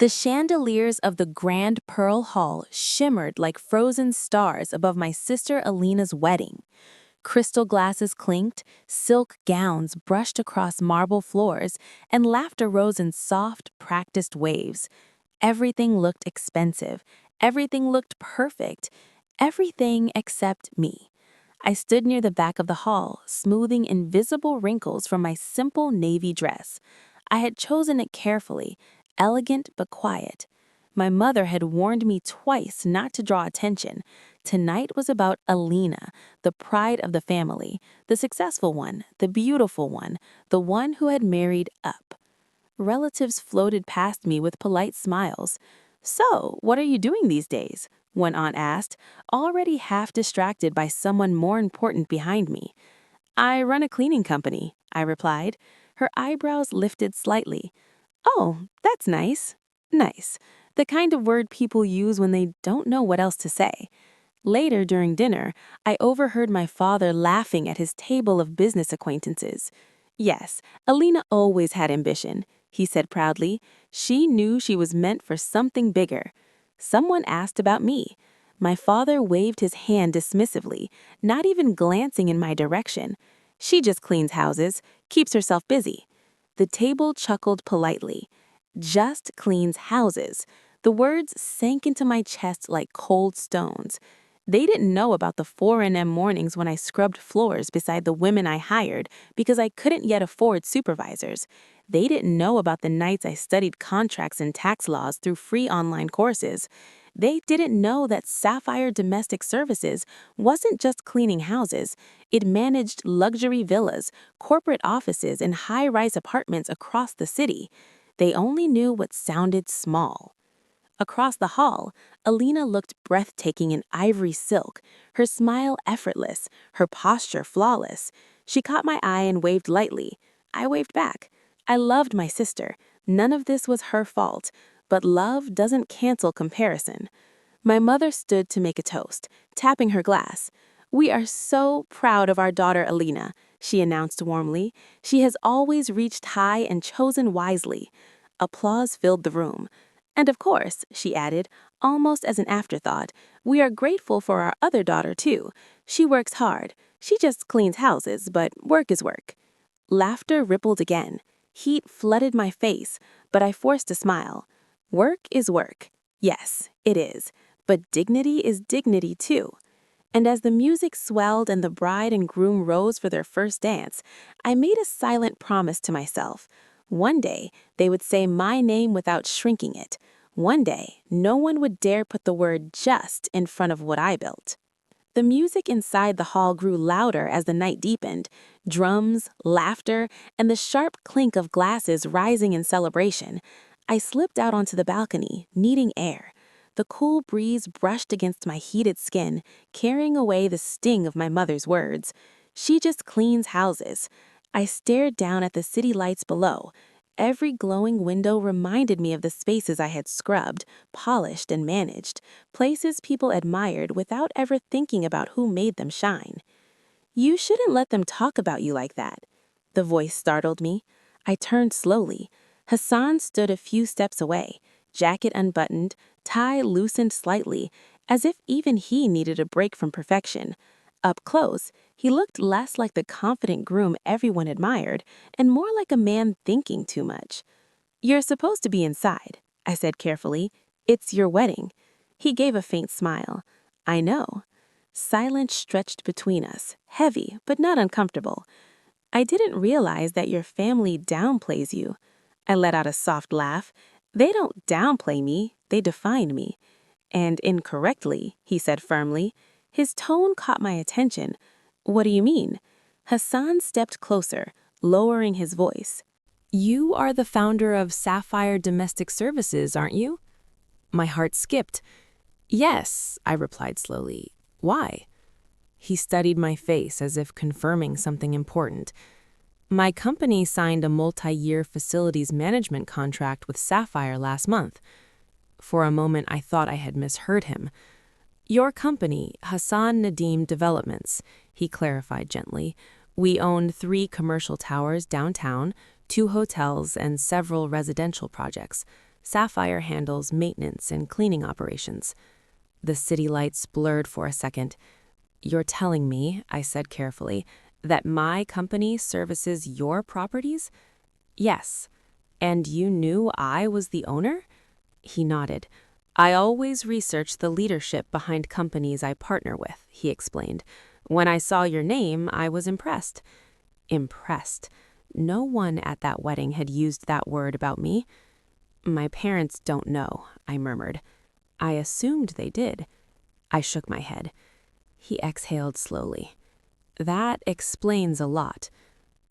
The chandeliers of the Grand Pearl Hall shimmered like frozen stars above my sister Alina's wedding. Crystal glasses clinked, silk gowns brushed across marble floors, and laughter rose in soft, practiced waves. Everything looked expensive. Everything looked perfect. Everything except me. I stood near the back of the hall, smoothing invisible wrinkles from my simple navy dress. I had chosen it carefully, elegant but quiet. My mother had warned me twice not to draw attention. Tonight was about Alina, the pride of the family, the successful one, the beautiful one, the one who had married up. Relatives floated past me with polite smiles. "So, what are you doing these days?" one aunt asked, already half distracted by someone more important behind me. "I run a cleaning company," I replied. Her eyebrows lifted slightly. "Oh, that's nice." Nice. The kind of word people use when they don't know what else to say. Later during dinner, I overheard my father laughing at his table of business acquaintances. "Yes, Alina always had ambition," he said proudly. "She knew she was meant for something bigger." Someone asked about me. My father waved his hand dismissively, not even glancing in my direction. "She just cleans houses, keeps herself busy." The table chuckled politely. Just cleans houses. The words sank into my chest like cold stones. They didn't know about the 4 a.m. mornings when I scrubbed floors beside the women I hired because I couldn't yet afford supervisors. They didn't know about the nights I studied contracts and tax laws through free online courses. They didn't know that Sapphire Domestic Services wasn't just cleaning houses. It managed luxury villas, corporate offices, and high-rise apartments across the city. They only knew what sounded small. Across the hall, Alina looked breathtaking in ivory silk, her smile effortless, her posture flawless. She caught my eye and waved lightly. I waved back. I loved my sister. None of this was her fault, but love doesn't cancel comparison. My mother stood to make a toast, tapping her glass. "We are so proud of our daughter Alina," she announced warmly. "She has always reached high and chosen wisely." Applause filled the room. "And of course," she added, almost as an afterthought, "we are grateful for our other daughter, too. She works hard. She just cleans houses, but work is work." Laughter rippled again. Heat flooded my face, but I forced a smile. Work is work. Yes, it is. But dignity is dignity, too. And as the music swelled and the bride and groom rose for their first dance, I made a silent promise to myself. One day, they would say my name without shrinking it. One day, no one would dare put the word just in front of what I built. The music inside the hall grew louder as the night deepened. Drums, laughter, and the sharp clink of glasses rising in celebration. I slipped out onto the balcony, needing air. The cool breeze brushed against my heated skin, carrying away the sting of my mother's words. "She just cleans houses." I stared down at the city lights below. Every glowing window reminded me of the spaces I had scrubbed, polished, and managed, places people admired without ever thinking about who made them shine. "You shouldn't let them talk about you like that." The voice startled me. I turned slowly. Hassan stood a few steps away, jacket unbuttoned, tie loosened slightly, as if even he needed a break from perfection. Up close, he looked less like the confident groom everyone admired and more like a man thinking too much. "You're supposed to be inside," I said carefully. "It's your wedding." He gave a faint smile. "I know." Silence stretched between us, heavy but not uncomfortable. "I didn't realize that your family downplays you." I let out a soft laugh. "They don't downplay me, they define me." "And incorrectly," he said firmly. His tone caught my attention. "What do you mean?" Hassan stepped closer, lowering his voice. "You are the founder of Sapphire Domestic Services, aren't you?" My heart skipped. "Yes," I replied slowly. "Why?" He studied my face as if confirming something important. "My company signed a multi-year facilities management contract with Sapphire last month." For a moment, I thought I had misheard him. "Your company, Hassan Nadim Developments," he clarified gently. "We own 3 commercial towers downtown, 2 hotels, and several residential projects. Sapphire handles maintenance and cleaning operations. The city lights blurred for a second. "You're telling me," I said carefully, "that my company services your properties?" "Yes." "And you knew I was the owner?" He nodded. "I always research the leadership behind companies I partner with," he explained. "When I saw your name, I was impressed." Impressed. No one at that wedding had used that word about me. "My parents don't know," I murmured. "I assumed they did." I shook my head. He exhaled slowly. "That explains a lot."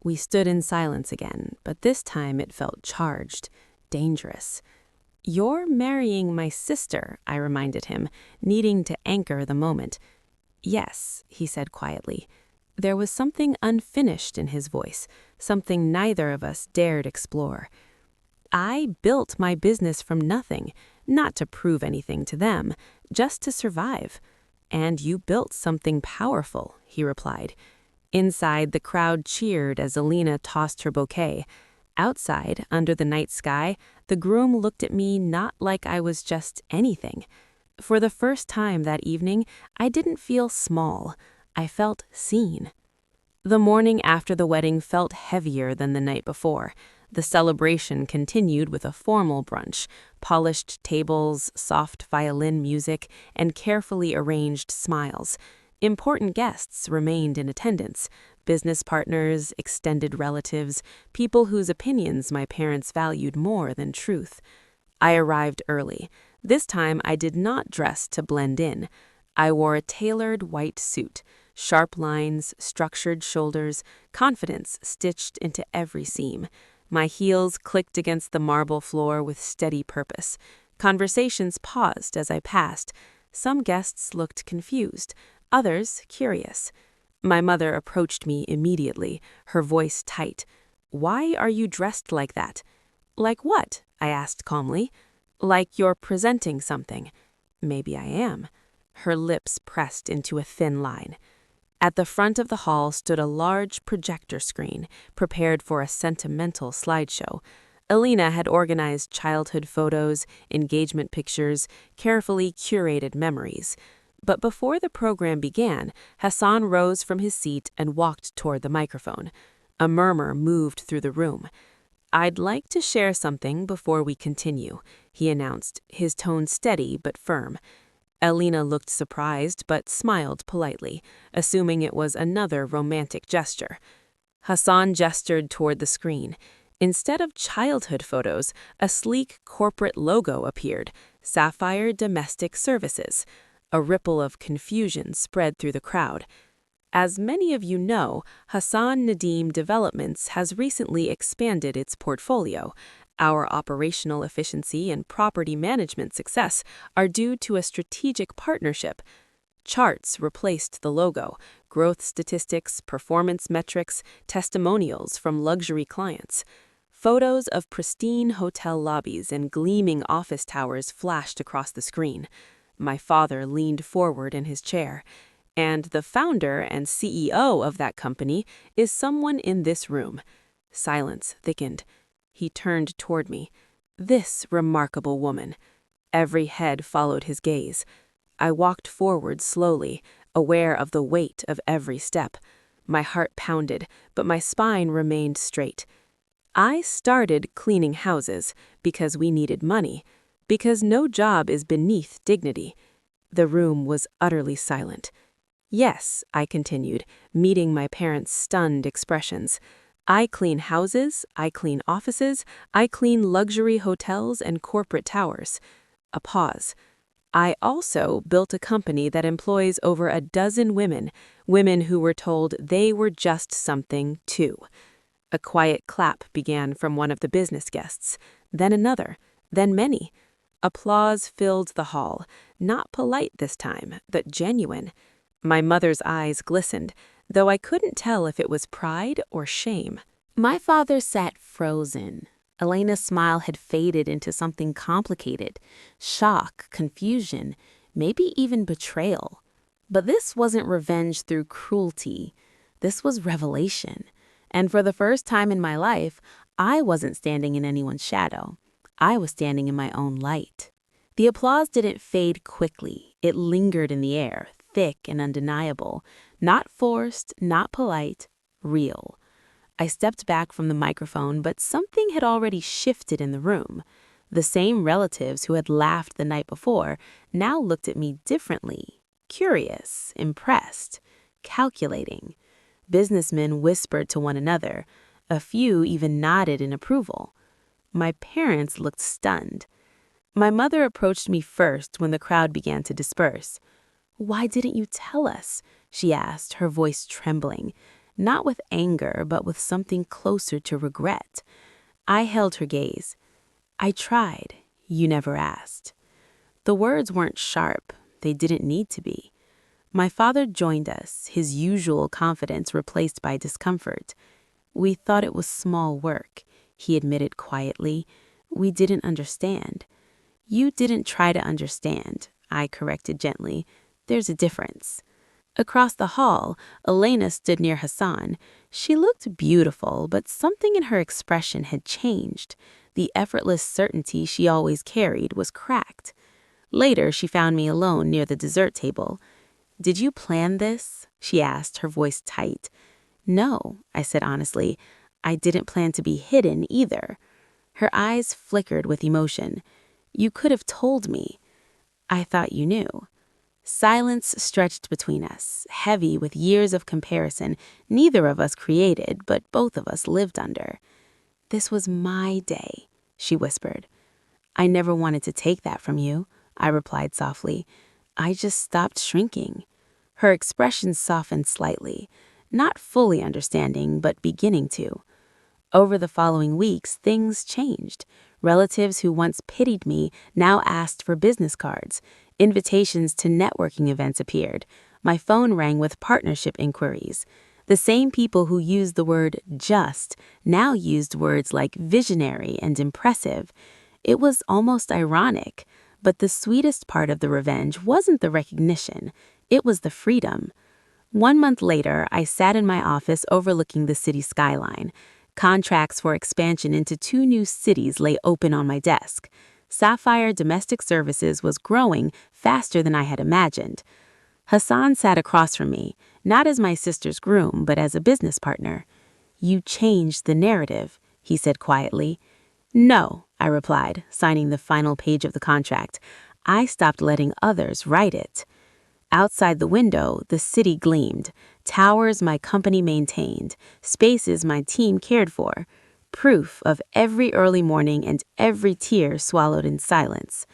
We stood in silence again, but this time it felt charged, dangerous. "You're marrying my sister," I reminded him, needing to anchor the moment. "Yes," he said quietly. There was something unfinished in his voice, something neither of us dared explore. "I built my business from nothing, not to prove anything to them, just to survive." "And you built something powerful," he replied. Inside, the crowd cheered as Alina tossed her bouquet. Outside, under the night sky, the groom looked at me not like I was just anything. For the first time that evening, I didn't feel small. I felt seen. The morning after the wedding felt heavier than the night before. The celebration continued with a formal brunch, polished tables, soft violin music, and carefully arranged smiles. Important guests remained in attendance: business partners, extended relatives, people whose opinions my parents valued more than truth. I arrived early. This time I did not dress to blend in. I wore a tailored white suit, sharp lines, structured shoulders, confidence stitched into every seam. My heels clicked against the marble floor with steady purpose. Conversations paused as I passed. Some guests looked confused, others curious. My mother approached me immediately, her voice tight. "Why are you dressed like that?" "Like what?" I asked calmly. "Like you're presenting something." "Maybe I am." Her lips pressed into a thin line. At the front of the hall stood a large projector screen, prepared for a sentimental slideshow. Alina had organized childhood photos, engagement pictures, carefully curated memories. But before the program began, Hassan rose from his seat and walked toward the microphone. A murmur moved through the room. "I'd like to share something before we continue," he announced, his tone steady but firm. Alina looked surprised but smiled politely, assuming it was another romantic gesture. Hassan gestured toward the screen. Instead of childhood photos, a sleek corporate logo appeared: Sapphire Domestic Services. A ripple of confusion spread through the crowd. As many of you know, Hassan Nadeem Developments has recently expanded its portfolio. Our operational efficiency and property management success are due to a strategic partnership. Charts replaced the logo: growth statistics, performance metrics, testimonials from luxury clients. Photos of pristine hotel lobbies and gleaming office towers flashed across the screen. My father leaned forward in his chair. "And the founder and CEO of that company is someone in this room." Silence thickened. He turned toward me. "This remarkable woman." Every head followed his gaze. I walked forward slowly, aware of the weight of every step. My heart pounded, but my spine remained straight. "I started cleaning houses because we needed money, because no job is beneath dignity." The room was utterly silent. "Yes," I continued, meeting my parents' stunned expressions. "I clean houses, I clean offices, I clean luxury hotels and corporate towers." A pause. "I also built a company that employs over a dozen women, women who were told they were just something too." A quiet clap began from one of the business guests, then another, then many. Applause filled the hall, not polite this time, but genuine. My mother's eyes glistened, though I couldn't tell if it was pride or shame. My father sat frozen. Elena's smile had faded into something complicated: shock, confusion, maybe even betrayal. But this wasn't revenge through cruelty. This was revelation. And for the first time in my life, I wasn't standing in anyone's shadow. I was standing in my own light. The applause didn't fade quickly. It lingered in the air, thick and undeniable, not forced, not polite, real. I stepped back from the microphone, but something had already shifted in the room. The same relatives who had laughed the night before now looked at me differently, curious, impressed, calculating. Businessmen whispered to one another. A few even nodded in approval. My parents looked stunned. My mother approached me first when the crowd began to disperse. "Why didn't you tell us?" she asked, her voice trembling, not with anger, but with something closer to regret. I held her gaze. "I tried. You never asked." The words weren't sharp. They didn't need to be. My father joined us, his usual confidence replaced by discomfort. "We thought it was small work," he admitted quietly. "We didn't understand." "You didn't try to understand," I corrected gently. "There's a difference." Across the hall, Elena stood near Hassan. She looked beautiful, but something in her expression had changed. The effortless certainty she always carried was cracked. Later, she found me alone near the dessert table. "Did you plan this?" she asked, her voice tight. "No," I said honestly. "I didn't plan to be hidden either." Her eyes flickered with emotion. "You could have told me." "I thought you knew." Silence stretched between us, heavy with years of comparison neither of us created, but both of us lived under. "This was my day," she whispered. "I never wanted to take that from you," I replied softly. "I just stopped shrinking." Her expression softened slightly, not fully understanding, but beginning to. Over the following weeks, things changed. Relatives who once pitied me now asked for business cards. Invitations to networking events appeared. My phone rang with partnership inquiries. The same people who used the word just now used words like visionary and impressive. It was almost ironic, but the sweetest part of the revenge wasn't the recognition. It was the freedom. 1 month later, I sat in my office overlooking the city skyline. Contracts for expansion into 2 new cities lay open on my desk. Sapphire Domestic Services was growing faster than I had imagined. Hassan sat across from me, not as my sister's groom, but as a business partner. "You changed the narrative," he said quietly. "No," I replied, signing the final page of the contract. "I stopped letting others write it." Outside the window, the city gleamed. Towers my company maintained, spaces my team cared for. Proof of every early morning and every tear swallowed in silence.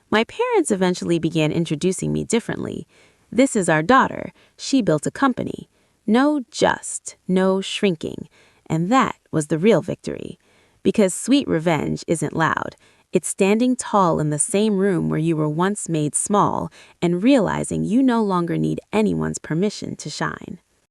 My parents eventually began introducing me differently. "This is our daughter. She built a company." No just, no shrinking. And that was the real victory. Because sweet revenge isn't loud. It's standing tall in the same room where you were once made small and realizing you no longer need anyone's permission to shine.